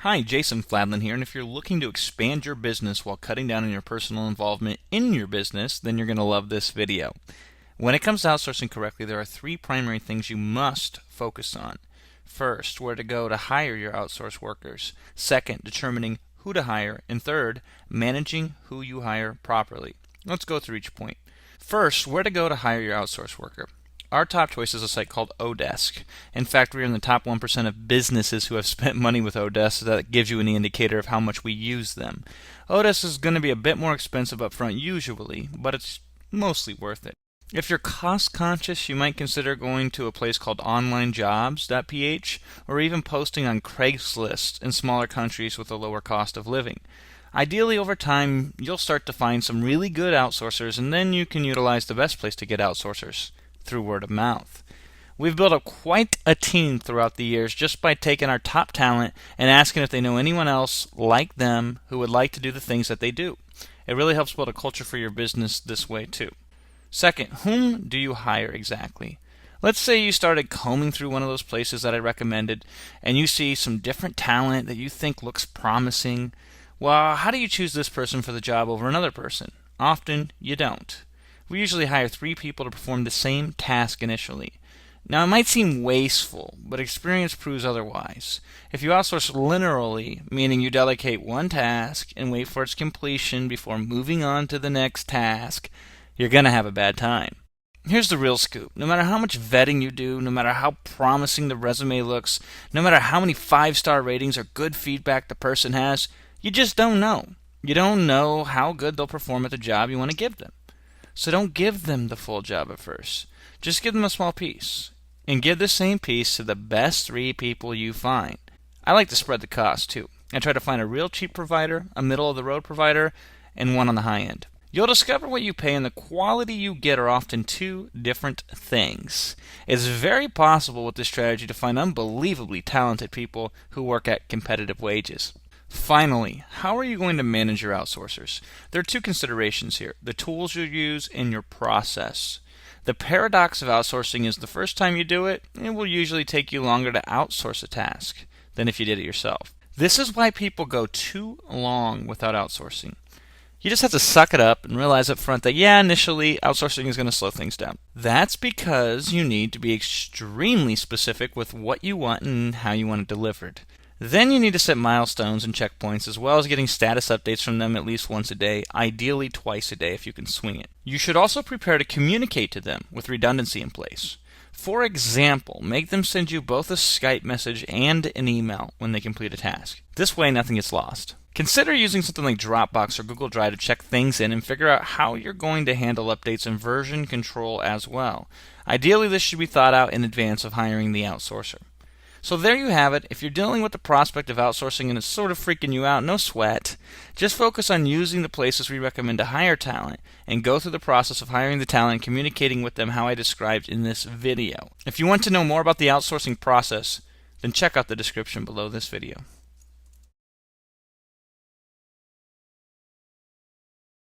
Hi, Jason Fladlien here, and if you're looking to expand your business while cutting down on your personal involvement in your business, then you're going to love this video. When it comes to outsourcing correctly, there are three primary things you must focus on. First, where to go to hire your outsourced workers. Second, determining who to hire. And third, managing who you hire properly. Let's go through each point. First, where to go to hire your outsourced worker. Our top choice is a site called oDesk. In fact, we are in the top 1% of businesses who have spent money with oDesk, so that gives you any indicator of how much we use them. oDesk is going to be a bit more expensive up front usually, but it's mostly worth it. If you're cost conscious, you might consider going to a place called onlinejobs.ph or even posting on Craigslist in smaller countries with a lower cost of living. Ideally, over time, you'll start to find some really good outsourcers, and then you can utilize the best place to get outsourcers, through word of mouth. We've built up quite a team throughout the years just by taking our top talent and asking if they know anyone else like them who would like to do the things that they do. It really helps build a culture for your business this way too. Second, whom do you hire exactly? Let's say you started combing through one of those places that I recommended and you see some different talent that you think looks promising. Well, how do you choose this person for the job over another person? Often you don't. We usually hire 3 people to perform the same task initially. Now, it might seem wasteful, but experience proves otherwise. If you outsource linearly, meaning you delegate one task and wait for its completion before moving on to the next task, you're going to have a bad time. Here's the real scoop. No matter how much vetting you do, no matter how promising the resume looks, no matter how many 5-star ratings or good feedback the person has, you just don't know. You don't know how good they'll perform at the job you want to give them. So don't give them the full job at first. Just give them a small piece. And give the same piece to the best 3 people you find. I like to spread the cost too. I try to find a real cheap provider, a middle-of-the-road provider, and one on the high end. You'll discover what you pay and the quality you get are often 2 different things. It's very possible with this strategy to find unbelievably talented people who work at competitive wages. Finally, how are you going to manage your outsourcers? There are 2 considerations here: the tools you use and your process. The paradox of outsourcing is the first time you do it, it will usually take you longer to outsource a task than if you did it yourself. This is why people go too long without outsourcing. You just have to suck it up and realize up front that, initially outsourcing is going to slow things down. That's because you need to be extremely specific with what you want and how you want it delivered. Then you need to set milestones and checkpoints, as well as getting status updates from them at least once a day, ideally twice a day if you can swing it. You should also prepare to communicate to them with redundancy in place. For example, make them send you both a Skype message and an email when they complete a task. This way nothing gets lost. Consider using something like Dropbox or Google Drive to check things in and figure out how you're going to handle updates and version control as well. Ideally, this should be thought out in advance of hiring the outsourcer. So there you have it. If you're dealing with the prospect of outsourcing and it's sort of freaking you out, no sweat. Just focus on using the places we recommend to hire talent and go through the process of hiring the talent and communicating with them how I described in this video. If you want to know more about the outsourcing process, then check out the description below this video.